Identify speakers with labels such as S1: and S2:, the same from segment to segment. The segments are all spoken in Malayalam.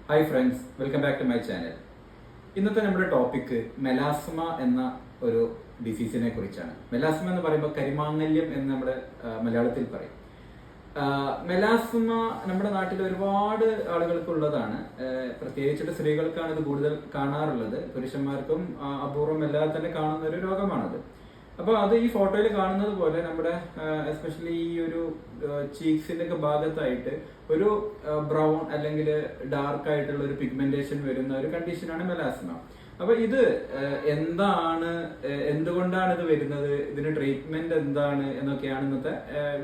S1: Hi friends, welcome back to my channel. ഇന്നത്തെ നമ്മുടെ ടോപ്പിക്ക് മെലാസ്മ എന്ന ഒരു ഡിസീസിനെ കുറിച്ചാണ്. മെലാസ്മ എന്ന് പറയുമ്പോൾ കരിമാങ്ങല്യം എന്ന് നമ്മുടെ മലയാളത്തിൽ പറയും. മെലാസ്മ നമ്മുടെ നാട്ടിൽ ഒരുപാട് ആളുകൾക്കുള്ളതാണ്. പ്രത്യേകിച്ചിട്ട് സ്ത്രീകൾക്കാണ് ഇത് കൂടുതൽ കാണാറുള്ളത്. പുരുഷന്മാർക്കും അപൂർവമല്ലാതെ തന്നെ കാണുന്ന ഒരു രോഗമാണത്. അപ്പൊ അത് ഈ ഫോട്ടോയിൽ കാണുന്നത് പോലെ നമ്മുടെ എസ്പെഷ്യലി ഈ ഒരു ചീക്സിന്റെ ഒക്കെ ഭാഗത്തായിട്ട് ഒരു ബ്രൗൺ അല്ലെങ്കിൽ ഡാർക്ക് ആയിട്ടുള്ള ഒരു പിഗ്മെന്റേഷൻ വരുന്ന ഒരു കണ്ടീഷനാണ് മെലാസ്മ. അപ്പൊ ഇത് എന്താണ്, എന്തുകൊണ്ടാണ് ഇത് വരുന്നത്, ഇതിന് ട്രീറ്റ്മെന്റ് എന്താണ് എന്നൊക്കെയാണ് ഇന്നത്തെ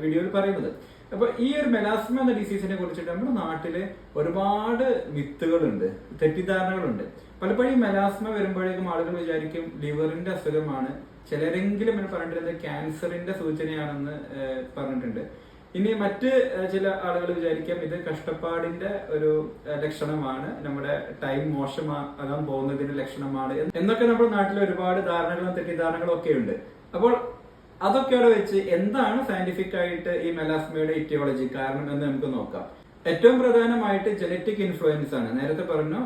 S1: വീഡിയോയിൽ പറയുന്നത്. അപ്പൊ ഈ ഒരു മെലാസ്മ എന്ന ഡിസീസിനെ കുറിച്ചിട്ട് നമ്മുടെ നാട്ടില് ഒരുപാട് മിത്തുകളുണ്ട്, തെറ്റിദ്ധാരണകളുണ്ട്. പലപ്പോഴും ഈ മെലാസ്മ വരുമ്പോഴേക്കും ആളുകൾ വിചാരിക്കും ലിവറിന്റെ അസുഖമാണ്, ചിലരെങ്കിലും പറഞ്ഞിട്ടുള്ളത് ക്യാൻസറിന്റെ സൂചനയാണെന്ന് പറഞ്ഞിട്ടുണ്ട്. ഇനി മറ്റ് ചില ആളുകൾ വിചാരിക്കാം ഇത് കഷ്ടപ്പാടിന്റെ ഒരു ലക്ഷണമാണ്, നമ്മുടെ ടൈം മോശമാകാൻ പോകുന്നതിന്റെ ലക്ഷണമാണ് എന്നൊക്കെ നമ്മുടെ നാട്ടിൽ ഒരുപാട് ധാരണകളും തെറ്റിദ്ധാരണകളും ഒക്കെ ഉണ്ട്. അപ്പോൾ അതൊക്കെ അവിടെ വെച്ച് എന്താണ് സയന്റിഫിക് ആയിട്ട് ഈ മെലാസ്മയുടെ ഇറ്റിയോളജി കാരണം എന്ന് നമുക്ക് നോക്കാം. ഏറ്റവും പ്രധാനമായിട്ട് ജനറ്റിക് ഇൻഫ്ലുവൻസ് ആണ്. നേരത്തെ പറഞ്ഞു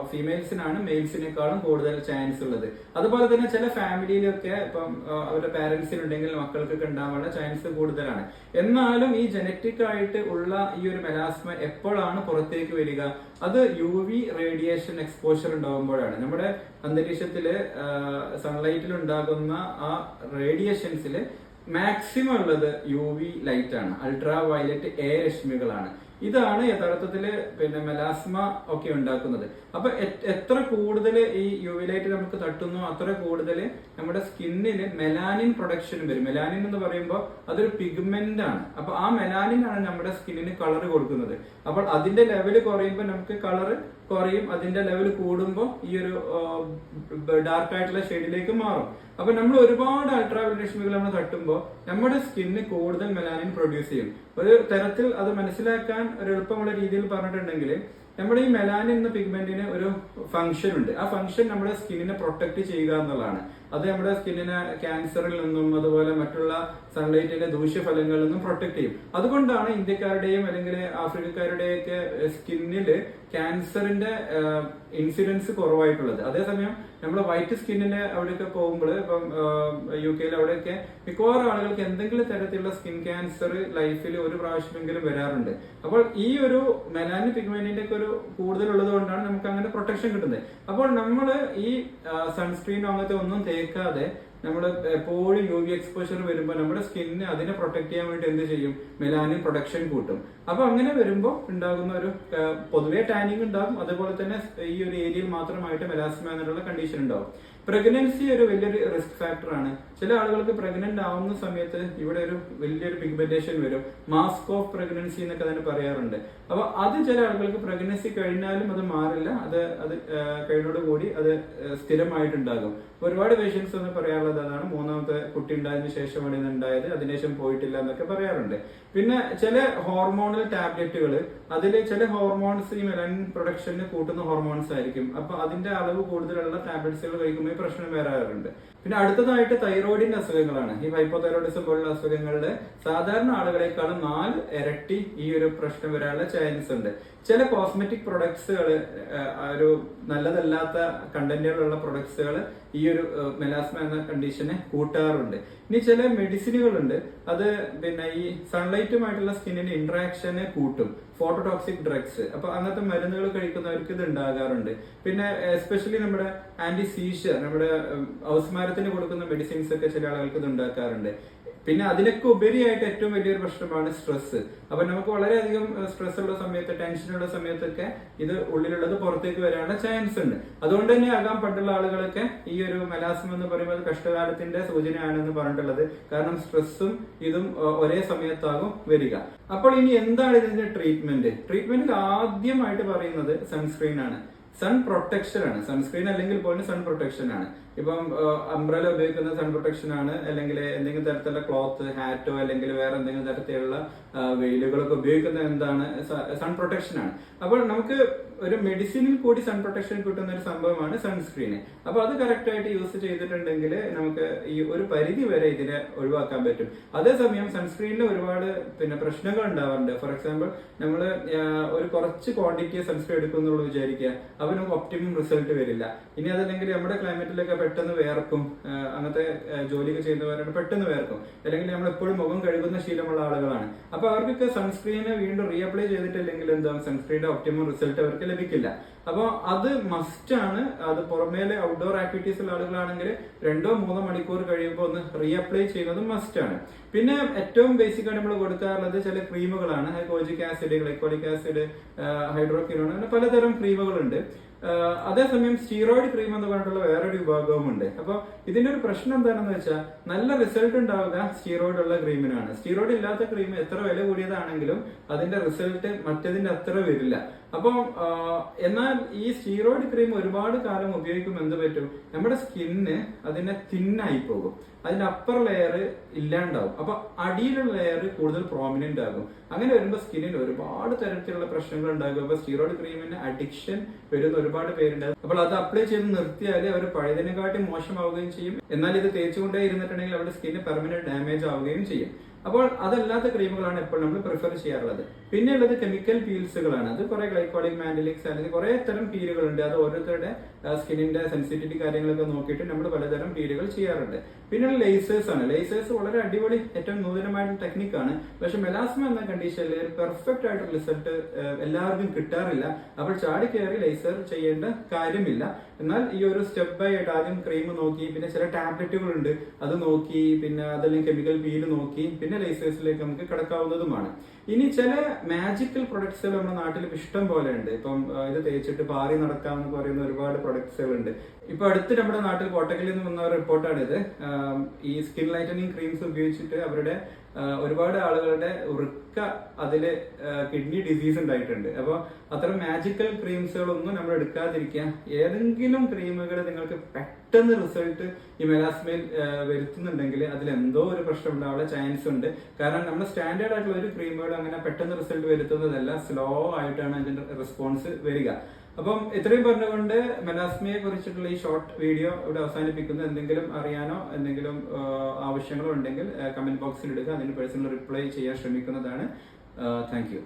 S1: ഫീമെയിൽസിനാണ് മെയിൽസിനേക്കാളും കൂടുതൽ ചാൻസ് ഉള്ളത്. അതുപോലെ തന്നെ ചില ഫാമിലിയിലൊക്കെ ഇപ്പം അവരുടെ പാരന്റ്സിനുണ്ടെങ്കിൽ മക്കൾക്കൊക്കെ ഉണ്ടാവാനുള്ള ചാൻസ് കൂടുതലാണ്. എന്നാലും ഈ ജനറ്റിക് ആയിട്ട് ഉള്ള ഈ ഒരു മെലാസ്മ എപ്പോഴാണ് പുറത്തേക്ക് വരിക? അത് UV റേഡിയേഷൻ എക്സ്പോഷർ ഉണ്ടാകുമ്പോഴാണ്. നമ്മുടെ അന്തരീക്ഷത്തില് സൺലൈറ്റിൽ ഉണ്ടാകുന്ന ആ റേഡിയേഷൻസിൽ മാക്സിമം ഉള്ളത് UV ലൈറ്റ് ആണ്, അൾട്രാ വയലറ്റ് എ രശ്മികളാണ്. ഇതാണ് യഥാർത്ഥത്തില് മെലാസ്മ ഒക്കെ ഉണ്ടാക്കുന്നത്. അപ്പൊ എത്ര കൂടുതൽ ഈ UV ലൈറ്റ് നമുക്ക് തട്ടുന്നു അത്ര കൂടുതൽ നമ്മുടെ സ്കിന്നിന് മെലാനിൻ പ്രൊഡക്ഷൻ വരും. മെലാനിൻ എന്ന് പറയുമ്പോൾ അതൊരു പിഗ്മെന്റ് ആണ്. അപ്പൊ ആ മെലാനിൻ ആണ് നമ്മുടെ സ്കിന്നിന് കളർ കൊടുക്കുന്നത്. അപ്പോൾ അതിന്റെ ലെവൽ കുറയുമ്പോൾ നമുക്ക് കളർ കുറയും, അതിന്റെ ലെവൽ കൂടുമ്പോൾ ഈ ഒരു ഡാർക്ക് ആയിട്ടുള്ള ഷെയ്ഡിലേക്ക് മാറും. അപ്പൊ നമ്മൾ ഒരുപാട് അൾട്രാവയലറ്റ് രശ്മികൾ നമ്മൾ തട്ടുമ്പോൾ നമ്മുടെ സ്കിന്നിന് കൂടുതൽ മെലാനിൻ പ്രൊഡ്യൂസ് ചെയ്യും. ഒരു തരത്തിൽ അത് മനസ്സിലാക്കാൻ ഒരു എളുപ്പമുള്ള രീതിയിൽ പറഞ്ഞിട്ടുണ്ടെങ്കിൽ നമ്മുടെ ഈ മെലാനിൻ എന്ന പിഗ്മെന്റിന് ഒരു ഫംഗ്ഷൻ ഉണ്ട്. ആ ഫംഗ്ഷൻ നമ്മുടെ സ്കിന്നിനെ പ്രൊട്ടക്ട് ചെയ്യുക എന്നുള്ളതാണ്. അത് നമ്മുടെ സ്കിന്നിനെ ക്യാൻസറിൽ നിന്നും അതുപോലെ മറ്റുള്ള സൺലൈറ്റിന്റെ ദൂഷ്യഫലങ്ങളിൽ നിന്നും പ്രൊട്ടക്ട് ചെയ്യും. അതുകൊണ്ടാണ് ഇന്ത്യക്കാരുടെയും അല്ലെങ്കിൽ ആഫ്രിക്കക്കാരുടെയൊക്കെ സ്കിന്നില് ക്യാൻസറിന്റെ ഇൻസിഡൻസ് കുറവായിട്ടുള്ളത്. അതേസമയം നമ്മൾ വൈറ്റ് സ്കിന്നിന് അവിടെയൊക്കെ പോകുമ്പോൾ ഇപ്പം UK അവിടെയൊക്കെ മിക്കവാറും ആളുകൾക്ക് എന്തെങ്കിലും തരത്തിലുള്ള സ്കിൻ ക്യാൻസർ ലൈഫിൽ ഒരു പ്രാവശ്യമെങ്കിലും വരാറുണ്ട്. അപ്പോൾ ഈ ഒരു മെലാനിൻ പിഗ്മെന്റിന്റെ ഒക്കെ ഒരു കൂടുതലുള്ളത് കൊണ്ടാണ് നമുക്ക് അങ്ങനെ പ്രൊട്ടക്ഷൻ കിട്ടുന്നത്. അപ്പോൾ നമ്മൾ ഈ സൺസ്ക്രീനോ അങ്ങനത്തെ ഒന്നും തേക്കാതെ നമ്മൾ എപ്പോഴും UV എക്സ്പോഷർ വരുമ്പോൾ നമ്മുടെ സ്കിന്നിനെ അതിനെ പ്രൊട്ടക്ട് ചെയ്യാൻ വേണ്ടി എന്ത് ചെയ്യും? മെലാനിൻ പ്രൊഡക്ഷൻ കൂട്ടും. അപ്പൊ അങ്ങനെ വരുമ്പോൾ ഉണ്ടാകുന്ന ഒരു പൊതുവെ ടാനിങ് ഉണ്ടാകും. അതുപോലെ തന്നെ ഈ ഒരു ഏരിയയിൽ മാത്രമായിട്ട് മെലാസ്മ എന്നുള്ള കണ്ടീഷൻ ഉണ്ടാവും. പ്രഗ്നൻസി ഒരു വലിയൊരു റിസ്ക് ഫാക്ടറാണ്. ചില ആളുകൾക്ക് പ്രഗ്നന്റ് ആവുന്ന സമയത്ത് ഇവിടെ ഒരു വലിയൊരു പിഗ്മെന്റേഷൻ വരും. മാസ്ക് ഓഫ് പ്രഗ്നൻസി എന്നൊക്കെ തന്നെ പറയാറുണ്ട്. അപ്പൊ അത് ചില ആളുകൾക്ക് പ്രഗ്നൻസി കഴിഞ്ഞാലും അത് മാറില്ല, അത് കഴിഞ്ഞോടുകൂടി അത് സ്ഥിരമായിട്ടുണ്ടാകും. ഒരുപാട് പേഷ്യൻസ് എന്ന് പറയാറുള്ളത് അതാണ്, മൂന്നാമത്തെ കുട്ടി ഉണ്ടായതിനു ശേഷമാണ് ഇത് ഉണ്ടായത്, അതിനുശേഷം പോയിട്ടില്ല എന്നൊക്കെ പറയാറുണ്ട്. പിന്നെ ചില ഹോർമോണൽ ടാബ്ലറ്റുകൾ, അതിൽ ചില ഹോർമോൺസ് ഈ മെലാനിൻ പ്രൊഡക്ഷന് കൂട്ടുന്ന ഹോർമോൺസ് ആയിരിക്കും. അപ്പൊ അതിന്റെ അളവ് കൂടുതലുള്ള ടാബ്ലറ്റ്സുകൾ കഴിക്കുമ്പോൾ പ്രശ്നം വരാറുണ്ട്. പിന്നെ അടുത്തതായിട്ട് തൈറോയിഡിന്റെ അസുഖങ്ങളാണ്. ഈ ഹൈപ്പോതൈറോയിഡിസം പോലുള്ള അസുഖങ്ങളുടെ സാധാരണ ആളുകളെക്കാളും 4 ഇരട്ടി ഈ ഒരു പ്രശ്നം വരാനുള്ള ചാൻസ് ഉണ്ട്. ചില കോസ്മെറ്റിക് പ്രൊഡക്ട്സുകൾ, ഒരു നല്ലതല്ലാത്ത കണ്ടന്റുകളുള്ള പ്രൊഡക്ട്സുകൾ ഈ ഒരു മെലാസ്മ എന്ന കണ്ടീഷനെ കൂട്ടാറുണ്ട്. ഇനി ചില മെഡിസിനുകളുണ്ട്, അത് ഈ സൺലൈറ്റുമായിട്ടുള്ള സ്കിന്നിന്റെ ഇന്ററാക്ഷനെ കൂട്ടും, ഫോട്ടോടോക്സിക് ഡ്രഗ്സ്. അപ്പൊ അങ്ങനത്തെ മരുന്നുകൾ കഴിക്കുന്നവർക്ക് ഇത് ഉണ്ടാകാറുണ്ട്. പിന്നെ എസ്പെഷ്യലി നമ്മുടെ ആന്റി സീഷർ, നമ്മുടെ അവസ്മാരത്തിന് കൊടുക്കുന്ന മെഡിസിൻസ് ഒക്കെ ചില ആളുകൾക്ക് ഇത് ഉണ്ടാക്കാറുണ്ട്. പിന്നെ അതിനൊക്കെ ഉപരിയായിട്ട് ഏറ്റവും വലിയൊരു പ്രശ്നമാണ് സ്ട്രെസ്. അപ്പൊ നമുക്ക് വളരെയധികം സ്ട്രെസ് ഉള്ള സമയത്ത്, ടെൻഷനുള്ള സമയത്തൊക്കെ ഇത് ഉള്ളിലുള്ളത് പുറത്തേക്ക് വരാനുള്ള ചാൻസ് ഉണ്ട്. അതുകൊണ്ട് തന്നെ ആകാം പണ്ടുള്ള ആളുകളൊക്കെ ഈ ഒരു മെലാസ്മ എന്ന് പറയുമ്പോൾ അത് കഷ്ടകാലത്തിന്റെ സൂചനയാണെന്ന് പറഞ്ഞിട്ടുള്ളത്. കാരണം സ്ട്രെസ്സും ഇതും ഒരേ സമയത്താകും വരിക. അപ്പോൾ ഇനി എന്താണ് ഇതിന്റെ ട്രീറ്റ്മെന്റ് ആദ്യമായിട്ട് പറയുന്നത് സൺസ്ക്രീൻ ആണ്, സൺ പ്രൊട്ടക്ഷൻ ആണ്. സൺസ്ക്രീൻ അല്ലെങ്കിൽ പോലും സൺ പ്രൊട്ടക്ഷൻ ആണ്. ഇപ്പം അംബ്രല ഉപയോഗിക്കുന്ന സൺ പ്രൊട്ടക്ഷൻ ആണ്, അല്ലെങ്കിൽ എന്തെങ്കിലും തരത്തിലുള്ള ക്ലോത്ത്, ഹാറ്റോ അല്ലെങ്കിൽ വേറെ എന്തെങ്കിലും തരത്തിലുള്ള വെയിലുകളൊക്കെ ഉപയോഗിക്കുന്ന എന്താണ്? സൺ പ്രൊട്ടക്ഷൻ ആണ്. അപ്പോൾ നമുക്ക് ഒരു മെഡിസിനിൽ കൂടി സൺ പ്രൊട്ടക്ഷൻ കിട്ടുന്ന ഒരു സംഭവമാണ് സൺസ്ക്രീന്. അപ്പൊ അത് കറക്റ്റ് ആയിട്ട് യൂസ് ചെയ്തിട്ടുണ്ടെങ്കിൽ നമുക്ക് ഈ ഒരു പരിധി വരെ ഇതിനെ ഒഴിവാക്കാൻ പറ്റും. അതേസമയം സൺസ്ക്രീനിൽ ഒരുപാട് പ്രശ്നങ്ങൾ ഉണ്ടാവാറുണ്ട്. ഫോർ എക്സാമ്പിൾ നമ്മൾ ഒരു കുറച്ച് ക്വാണ്ടിറ്റി സൺസ്ക്രീൻ എടുക്കുന്നുള്ളൂ വിചാരിക്കുക, അപ്പൊ നമുക്ക് ഒപ്റ്റിമം റിസൾട്ട് വരില്ല. ഇനി അതല്ലെങ്കിൽ നമ്മുടെ ക്ലൈമറ്റിലൊക്കെ പെട്ടെന്ന് വേർക്കും, അങ്ങനത്തെ ജോലിയൊക്കെ ചെയ്യുന്നവരാണ് പെട്ടെന്ന് വേർക്കും, അല്ലെങ്കിൽ നമ്മൾ എപ്പോഴും മുഖം കഴുകുന്ന ശീലമുള്ള ആളുകളാണ്. അപ്പൊ അവർക്കൊക്കെ സൺസ്ക്രീന് വീണ്ടും റീഅപ്ലൈ ചെയ്തിട്ടില്ലെങ്കിൽ എന്താ സൺസ്ക്രീന്റെ ഒപ്റ്റിമം റിസൾട്ട് അവർക്ക് ലഭിക്കില്ല. അപ്പോൾ അത് മസ്റ്റ് ആണ്. അത് പുറമേലെ ഔട്ട്ഡോർ ആക്ടിവിറ്റീസ് ഉള്ള ആളുകളാണെങ്കിൽ 2-3 മണിക്കൂർ കഴിയുമ്പോൾ ഒന്ന് റീഅപ്ലൈ ചെയ്യുന്നത് മസ്റ്റ് ആണ്. പിന്നെ ഏറ്റവും ബേസിക് ആയിട്ട് നമ്മൾ കൊടുക്കാറുള്ളത് ചില ക്രീമുകളാണ്. Kojic acid, glycolic acid, hydroquinone, അങ്ങനെ പലതരം ക്രീമുകളുണ്ട്. അതേസമയം സ്റ്റീറോയിഡ് ക്രീം എന്ന് പറഞ്ഞിട്ടുള്ള വേറൊരു വിഭാഗവും ഉണ്ട്. അപ്പൊ ഇതിന്റെ ഒരു പ്രശ്നം എന്താണെന്ന് വെച്ചാൽ നല്ല റിസൾട്ട് ഉണ്ടാവുക സ്റ്റീറോയിഡ് ഉള്ള ക്രീമിനാണ്. സ്റ്റീറോയിഡ് ഇല്ലാത്ത ക്രീം എത്ര വില കൂടിയതാണെങ്കിലും അതിന്റെ റിസൾട്ട് മറ്റേതിന്റെ അത്ര വരില്ല. അപ്പം എന്നാൽ ഈ സ്റ്റീറോയിഡ് ക്രീം ഒരുപാട് കാലം ഉപയോഗിക്കുമ്പോൾ എന്ത് പറ്റും, നമ്മുടെ സ്കിന്ന് അതിനെ തിന്നായി പോകും, അതിന്റെ അപ്പർ ലെയർ ഇല്ലാണ്ടാവും, അപ്പൊ അടിയിലുള്ള ലെയർ കൂടുതൽ പ്രോമിനന്റ് ആകും. അങ്ങനെ വരുമ്പോൾ സ്കിന്നിൽ ഒരുപാട് തരത്തിലുള്ള പ്രശ്നങ്ങൾ ഉണ്ടാകും. അപ്പൊ സ്റ്റീറോയിഡ് ക്രീമിന് അഡിക്ഷൻ വരുന്ന ഒരുപാട് പേരുണ്ടാകും. അപ്പോൾ അത് അപ്ലൈ ചെയ്ത് നിർത്തിയാൽ അവർ പഴയതിനെക്കാട്ടി മോശമാവുകയും ചെയ്യും. എന്നാൽ ഇത് തേച്ചുകൊണ്ടേ ഇരുന്നിട്ടുണ്ടെങ്കിൽ അവരുടെ സ്കിന്ന് പെർമനന്റ് ഡാമേജ് ആവുകയും ചെയ്യും. അപ്പോൾ അതല്ലാത്ത ക്രീമുകളാണ് ഇപ്പോൾ നമ്മൾ പ്രിഫർ ചെയ്യാറുള്ളത്. പിന്നെ ഉള്ളത് കെമിക്കൽ പീൽസുകളാണ്. അത് കുറെ ഗ്ലൈക്കോളിക്, മാൻഡലിക്സ് അല്ലെങ്കിൽ കുറെ തരം പീലുകളുണ്ട്. അത് ഓരോരുത്തരുടെ സ്കിന്നിന്റെ സെൻസിറ്റിവിറ്റി കാര്യങ്ങളൊക്കെ നോക്കിയിട്ട് നമ്മൾ പലതരം പീലുകൾ ചെയ്യാറുണ്ട്. പിന്നെ ലേസേഴ്സ് ആണ്. ലേസേഴ്സ് വളരെ അടിപൊളി, ഏറ്റവും നൂതനമായിട്ടുള്ള ടെക്നിക്കാണ്. പക്ഷെ മെലാസ്മ എന്ന കണ്ടീഷനിൽ പെർഫെക്റ്റ് ആയിട്ടുള്ള റിസൾട്ട് എല്ലാവർക്കും കിട്ടാറില്ല. അപ്പോൾ ചാടി കയറി ലേസർ ചെയ്യേണ്ട കാര്യമില്ല. എന്നാൽ ഈ ഒരു സ്റ്റെപ്പ് ബൈ ആയിട്ട് ആദ്യം ക്രീം നോക്കി, പിന്നെ ചില ടാബ്ലറ്റുകൾ ഉണ്ട് അത് നോക്കി, പിന്നെ അതല്ലെങ്കിൽ കെമിക്കൽ പീല് നോക്കി, പിന്നെ ലേസേഴ്സിലേക്ക് നമുക്ക് കിടക്കാവുന്നതുമാണ്. ഇനി ചില മാജിക്കൽ പ്രൊഡക്ട്സുകൾ നമ്മുടെ നാട്ടിൽ ഇഷ്ടം പോലെ ഉണ്ട്. ഇപ്പം ഇത് തേച്ചിട്ട് പാറി നടക്കാമെന്ന് പറയുന്ന ഒരുപാട് പ്രൊഡക്ട്സുകൾ ഉണ്ട്. ഇപ്പൊ അടുത്ത് നമ്മുടെ നാട്ടിൽ കോട്ടക്കലിൽ നിന്ന് വന്ന റിപ്പോർട്ടാണ് ഇത്. ഈ സ്കിൻ ലൈറ്റനിങ് ക്രീംസ് ഉപയോഗിച്ചിട്ട് അവരുടെ ഒരുപാട് ആളുകളുടെ വൃക്ക അതില് കിഡ്നി ഡിസീസ് ഉണ്ടായിട്ടുണ്ട്. അപ്പോൾ അത്തരം മാജിക്കൽ ക്രീംസുകളൊന്നും നമ്മൾ എടുക്കാതിരിക്കുക. ഏതെങ്കിലും ക്രീമുകൾ നിങ്ങൾക്ക് പെട്ടെന്ന് റിസൾട്ട് ഈ മെലാസ്മയിൽ വരുത്തുന്നുണ്ടെങ്കിൽ അതിൽ എന്തോ ഒരു പ്രശ്നം ഉണ്ടാവാനുള്ള ചാൻസ് ഉണ്ട്. കാരണം നമ്മൾ സ്റ്റാൻഡേർഡ് ആയിട്ടുള്ള ഒരു ക്രീമുകൾ അങ്ങനെ പെട്ടെന്ന് റിസൾട്ട് വരുത്തുന്നതല്ല, സ്ലോ ആയിട്ടാണ് അതിന്റെ റെസ്പോൺസ് വരിക. അപ്പം ഇത്രയും പറഞ്ഞുകൊണ്ട് മെലാസ്മയെ കുറിച്ചിട്ടുള്ള ഈ ഷോർട്ട് വീഡിയോ ഇവിടെ അവസാനിപ്പിക്കുന്നു. എന്തെങ്കിലും അറിയാനോ എന്തെങ്കിലും ആവശ്യങ്ങളോ ഉണ്ടെങ്കിൽ കമന്റ് ബോക്സിൽ ഇടുക. അതിന് പേഴ്സണൽ റിപ്ലൈ ചെയ്യാൻ ശ്രമിക്കുന്നതാണ്. Thank you.